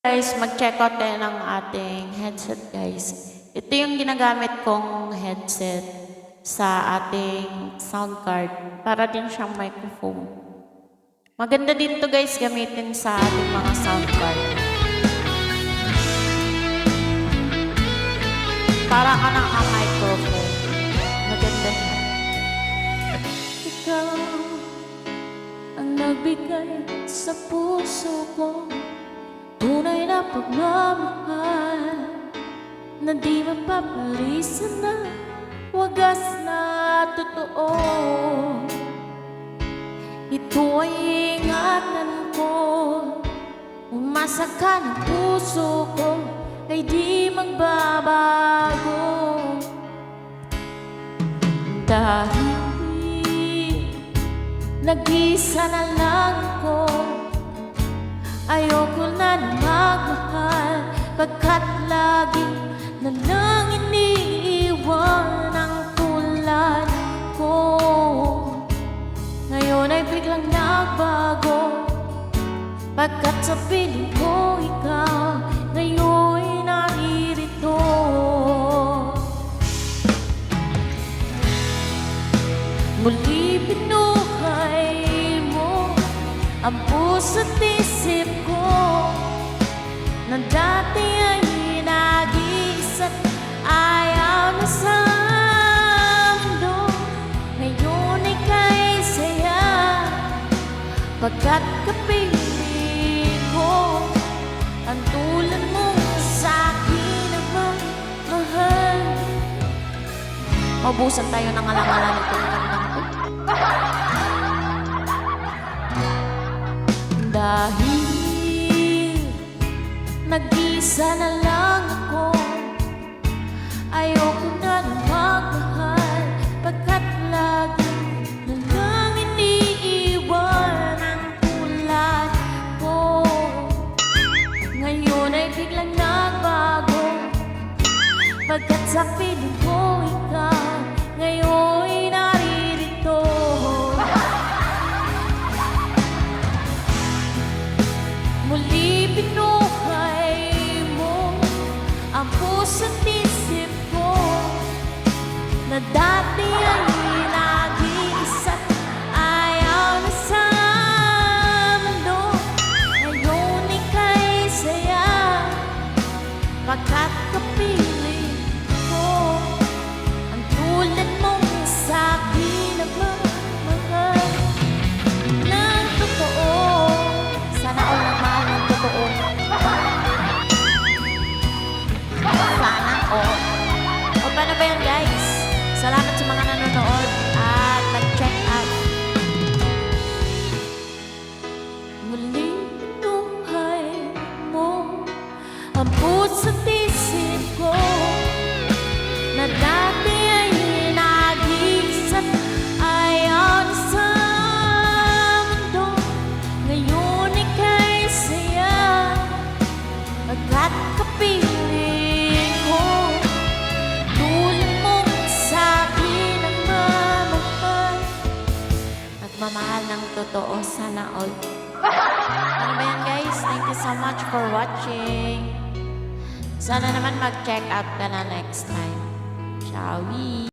Guys, mag-check out tayo ng ating headset, guys. Ito yung ginagamit kong headset sa ating sound card. Para din siyang microphone. Maganda din to, guys, gamitin sa ating mga sound card. Para ka ng microphone. Maganda siya. Ikaw ang nagbigay sa puso ko, tunay na pagmamahal na di mapapalisan na wagas na totoo. Ito ay ingatan ko, umasa ka ng puso ko ay di magbabago. Dahil nag-isa na lang ako, ayoko na magmahal, pagkat lagi na lang iniiwan ang tulad ko. Ngayon ay biglang nagbago, pagkat sa piling ko ikaw ngayon ay naririto. Muli binuhay mo ang puso't isip ko, na dati ay nag-iisa't ayaw na sa mundo. Ngayon ay kay saya, pagkat kapiling ko ang tulad mo sa'kin naman mahal. Maubusan tayo ng alang-alang itong kantang to. Dahil nag-isa na lang ako, ayoko na magmahal, pagkat lagi na lang iniiwan ang tulad ko. Ngayon ay biglang nagbago, pagkat sa piling ko ikaw ngayon ay naririto. Muli binuhay mo ang puso't isip ko, na dati ay nag-iisa't ayaw na sa mundo. Ngayon ika'y saya, pagkat kapiling ko ang tulad mong sa'kin nagmamahal ng totoo. Sana all nagmahal ng totoo. Sana all. O paano ba yan, guys? Salamat sa mga nanonood at nag-check out. Muling binuhay mo ang puso't isip ko, na dati ay nag-iisa't ayaw na sa mundo. Ngayon ika'y saya, pagkat kapiling ko tulad mong sa'kin ang mamahal. Nagmamahal ng totoo. Sana all. Ano ba yan, guys? Thank you so much for watching. Sana naman mag-check out ka na next time. Shall we?